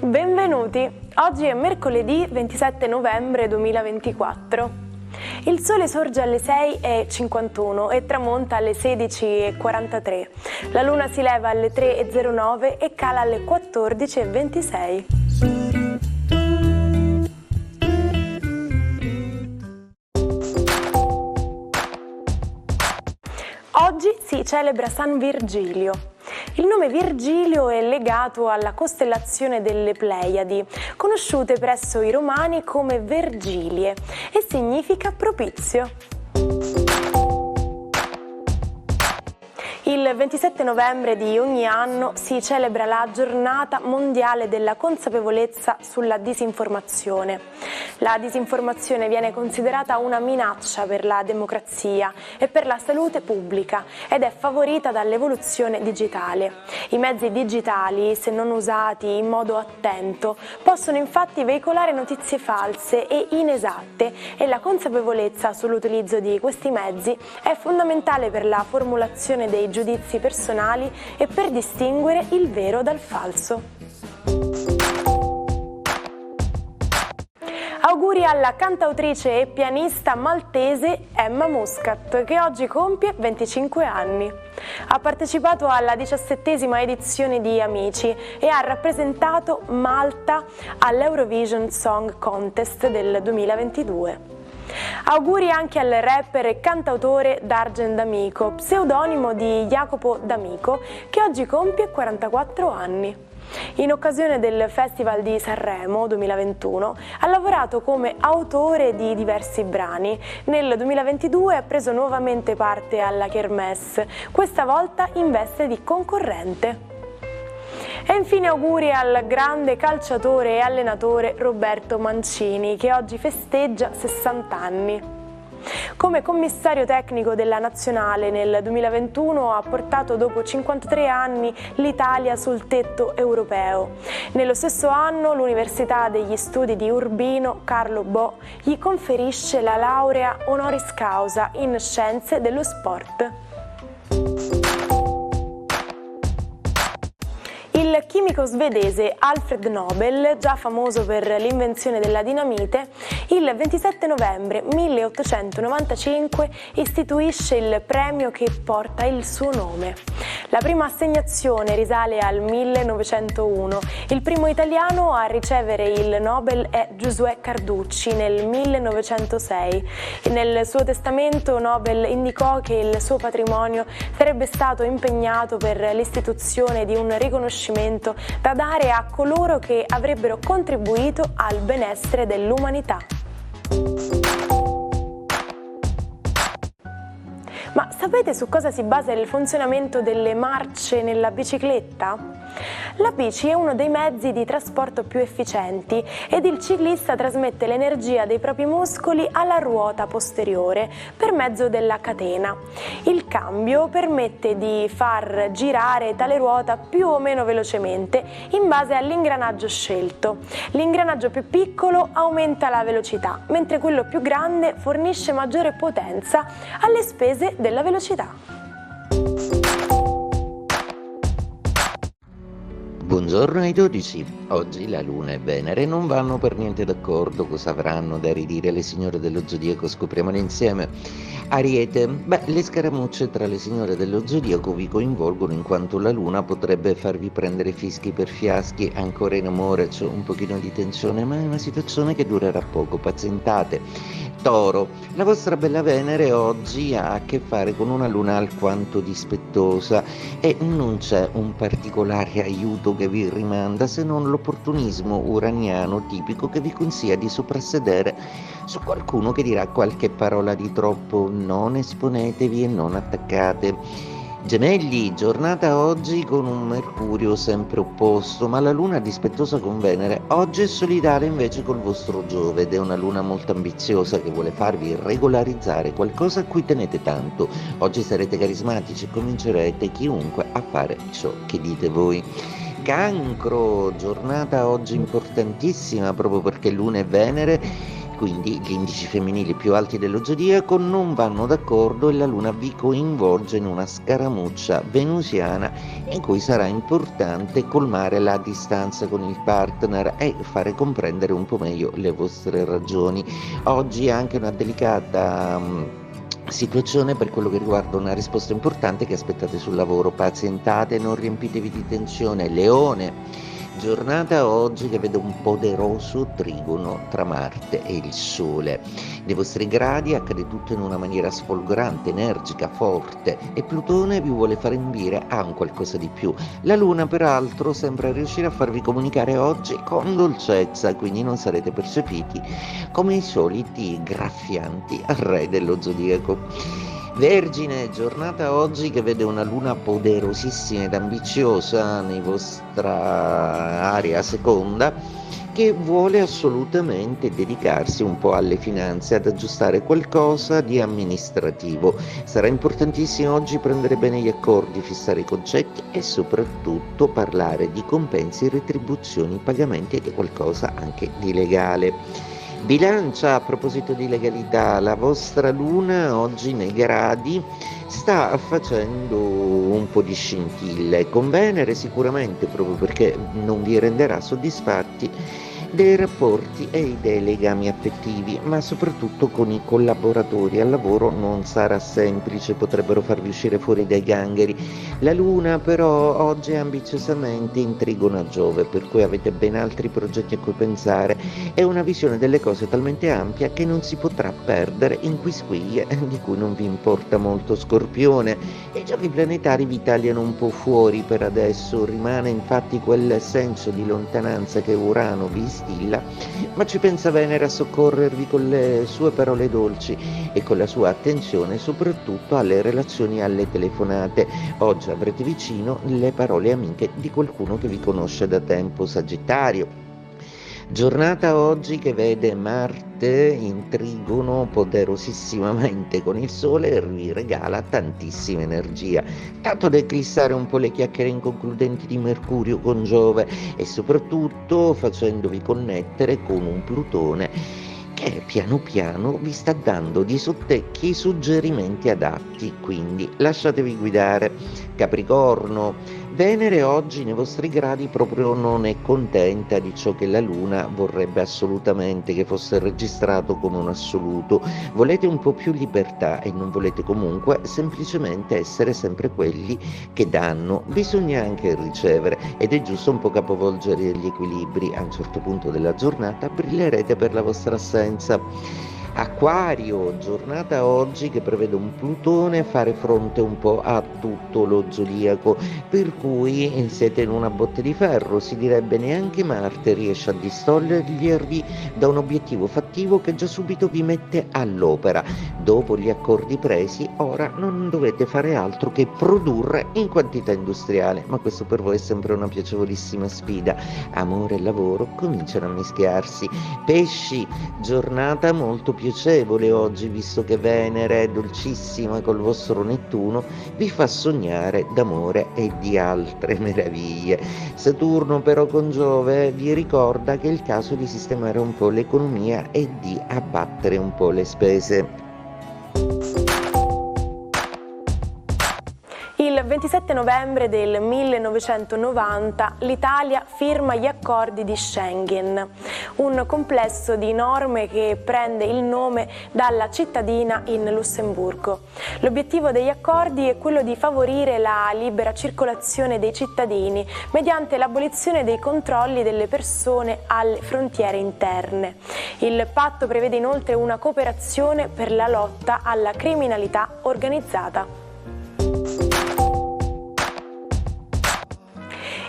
Benvenuti! Oggi è mercoledì 27 novembre 2024. Il sole sorge alle 6:51 e tramonta alle 16:43. La luna si leva alle 3:09 e cala alle 14:26. Oggi si celebra San Virgilio. Il nome Virgilio è legato alla costellazione delle Pleiadi, conosciute presso i Romani come Vergilie, e significa propizio. Il 27 novembre di ogni anno si celebra la Giornata Mondiale della Consapevolezza sulla Disinformazione. La disinformazione viene considerata una minaccia per la democrazia e per la salute pubblica ed è favorita dall'evoluzione digitale. I mezzi digitali, se non usati in modo attento, possono infatti veicolare notizie false e inesatte, e la consapevolezza sull'utilizzo di questi mezzi è fondamentale per la formulazione dei giudizi personali e per distinguere il vero dal falso. Auguri alla cantautrice e pianista maltese Emma Muscat, che oggi compie 25 anni. Ha partecipato alla 17ª edizione di Amici e ha rappresentato Malta all'Eurovision Song Contest del 2022. Auguri anche al rapper e cantautore Dargen D'Amico, pseudonimo di Jacopo D'Amico, che oggi compie 44 anni. In occasione del Festival di Sanremo 2021 ha lavorato come autore di diversi brani. Nel 2022 ha preso nuovamente parte alla Kermesse, questa volta in veste di concorrente. E infine auguri al grande calciatore e allenatore Roberto Mancini, che oggi festeggia 60 anni. Come commissario tecnico della Nazionale nel 2021 ha portato dopo 53 anni l'Italia sul tetto europeo. Nello stesso anno l'Università degli Studi di Urbino Carlo Bo gli conferisce la laurea honoris causa in Scienze dello Sport. Il chimico svedese Alfred Nobel, già famoso per l'invenzione della dinamite, il 27 novembre 1895 istituisce il premio che porta il suo nome. La prima assegnazione risale al 1901. Il primo italiano a ricevere il Nobel è Giosuè Carducci nel 1906. Nel suo testamento Nobel indicò che il suo patrimonio sarebbe stato impegnato per l'istituzione di un riconoscimento da dare a coloro che avrebbero contribuito al benessere dell'umanità. Ma sapete su cosa si basa il funzionamento delle marce nella bicicletta? La bici è uno dei mezzi di trasporto più efficienti ed il ciclista trasmette l'energia dei propri muscoli alla ruota posteriore per mezzo della catena. Il cambio permette di far girare tale ruota più o meno velocemente in base all'ingranaggio scelto. L'ingranaggio più piccolo aumenta la velocità, mentre quello più grande fornisce maggiore potenza alle spese della velocità. Buongiorno ai 12. Oggi la Luna e Venere non vanno per niente d'accordo. Cosa avranno da ridire le signore dello zodiaco? Scopriamolo insieme. Ariete. Le scaramucce tra le signore dello zodiaco vi coinvolgono, in quanto la Luna potrebbe farvi prendere fischi per fiaschi. Ancora in amore c'è un pochino di tensione, ma è una situazione che durerà poco. Pazientate. Toro. La vostra bella Venere oggi ha a che fare con una Luna alquanto dispettosa e non c'è un particolare aiuto che vi rimanda, se non l'opportunismo uraniano tipico che vi consiglia di soprassedere su qualcuno che dirà qualche parola di troppo. Non esponetevi e non attaccate. Gemelli, giornata oggi con un Mercurio sempre opposto, ma la Luna dispettosa con Venere. Oggi è solidale invece col vostro Giove ed è una Luna molto ambiziosa che vuole farvi regolarizzare qualcosa a cui tenete tanto. Oggi sarete carismatici e convincerete chiunque a fare ciò che dite voi. Cancro, giornata oggi importantissima proprio perché Luna e Venere quindi gli indici femminili più alti dello zodiaco non vanno d'accordo e la luna vi coinvolge in una scaramuccia venusiana in cui sarà importante colmare la distanza con il partner e fare comprendere un po' meglio le vostre ragioni. Oggi è anche una delicata situazione per quello che riguarda una risposta importante che aspettate sul lavoro. Pazientate, non riempitevi di tensione. Leone, giornata oggi che vede un poderoso trigono tra Marte e il Sole. Nei vostri gradi accade tutto in una maniera sfolgorante, energica, forte e Plutone vi vuole fare invire a un qualcosa di più. La Luna peraltro sembra riuscire a farvi comunicare oggi con dolcezza, quindi non sarete percepiti come i soliti graffianti re dello zodiaco. Vergine, giornata oggi che vede una luna poderosissima ed ambiziosa nei vostra area seconda, che vuole assolutamente dedicarsi un po' alle finanze, ad aggiustare qualcosa di amministrativo. Sarà importantissimo oggi prendere bene gli accordi, fissare i concetti e soprattutto parlare di compensi, retribuzioni, pagamenti e di qualcosa anche di legale. Bilancia, a proposito di legalità, la vostra luna oggi nei gradi sta facendo un po' di scintille, con Venere sicuramente, proprio perché non vi renderà soddisfatti dei rapporti e dei legami affettivi, ma soprattutto con i collaboratori al lavoro non sarà semplice, potrebbero farvi uscire fuori dai gangheri. La luna però oggi è ambiziosamente in trigono a Giove, per cui avete ben altri progetti a cui pensare e una visione delle cose talmente ampia che non si potrà perdere in quisquiglie di cui non vi importa molto. Scorpione, i giochi planetari vi tagliano un po' fuori per adesso, rimane infatti quel senso di lontananza che Urano vi stilla, ma ci pensa Venere a soccorrervi con le sue parole dolci e con la sua attenzione soprattutto alle relazioni e alle telefonate. Oggi avrete vicino le parole amiche di qualcuno che vi conosce da tempo. Sagittario, giornata oggi che vede Marte in trigono poderosissimamente con il Sole e vi regala tantissima energia, tanto da eclissare un po' le chiacchiere inconcludenti di Mercurio con Giove e soprattutto facendovi connettere con un Plutone che piano piano vi sta dando di sottecchi suggerimenti adatti, quindi lasciatevi guidare. Capricorno, Venere oggi nei vostri gradi proprio non è contenta di ciò che la Luna vorrebbe assolutamente che fosse registrato come un assoluto. Volete un po' più libertà e non volete comunque semplicemente essere sempre quelli che danno. Bisogna anche ricevere ed è giusto un po' capovolgere gli equilibri. A un certo punto della giornata brillerete per la vostra assenza. Acquario, giornata oggi che prevede un Plutone fare fronte un po' a tutto lo zodiaco, per cui siete in una botte di ferro, si direbbe neanche Marte riesce a distogliervi da un obiettivo fattivo che già subito vi mette all'opera. Dopo gli accordi presi, ora non dovete fare altro che produrre in quantità industriale, ma questo per voi è sempre una piacevolissima sfida. Amore e lavoro cominciano a mischiarsi. Pesci, giornata molto piacevole oggi, visto che Venere è dolcissima col vostro Nettuno, vi fa sognare d'amore e di altre meraviglie. Saturno però con Giove vi ricorda che è il caso di sistemare un po' l'economia e di abbattere un po' le spese. Il 27 novembre del 1990 l'Italia firma gli accordi di Schengen, un complesso di norme che prende il nome dalla cittadina in Lussemburgo. L'obiettivo degli accordi è quello di favorire la libera circolazione dei cittadini mediante l'abolizione dei controlli delle persone alle frontiere interne. Il patto prevede inoltre una cooperazione per la lotta alla criminalità organizzata.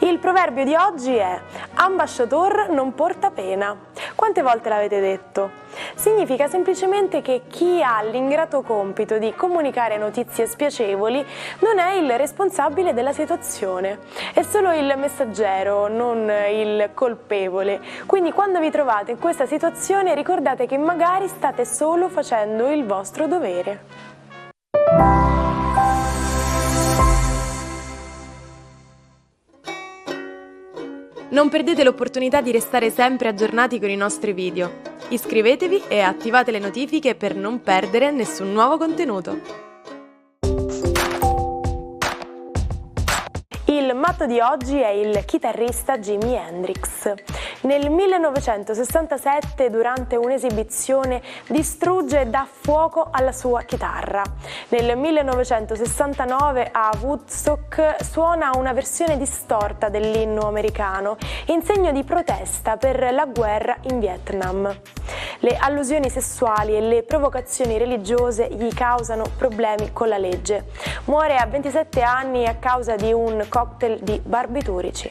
Il proverbio di oggi è ambasciator non porta pena. Quante volte l'avete detto? Significa semplicemente che chi ha l'ingrato compito di comunicare notizie spiacevoli non è il responsabile della situazione, è solo il messaggero, non il colpevole. Quindi quando vi trovate in questa situazione ricordate che magari state solo facendo il vostro dovere. Non perdete l'opportunità di restare sempre aggiornati con i nostri video. Iscrivetevi e attivate le notifiche per non perdere nessun nuovo contenuto. Il matto di oggi è il chitarrista Jimi Hendrix. Nel 1967, durante un'esibizione, distrugge e dà fuoco alla sua chitarra. Nel 1969 a Woodstock suona una versione distorta dell'inno americano in segno di protesta per la guerra in Vietnam. Le allusioni sessuali e le provocazioni religiose gli causano problemi con la legge. Muore a 27 anni a causa di un cocktail di barbiturici.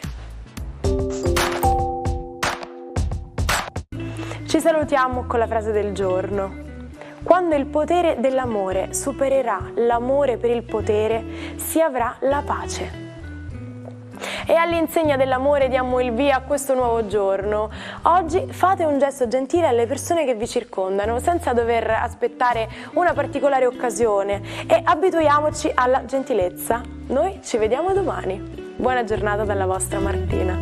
Ci salutiamo con la frase del giorno. Quando il potere dell'amore supererà l'amore per il potere, si avrà la pace. E all'insegna dell'amore diamo il via a questo nuovo giorno. Oggi fate un gesto gentile alle persone che vi circondano, senza dover aspettare una particolare occasione, e abituiamoci alla gentilezza. Noi ci vediamo domani. Buona giornata dalla vostra Martina.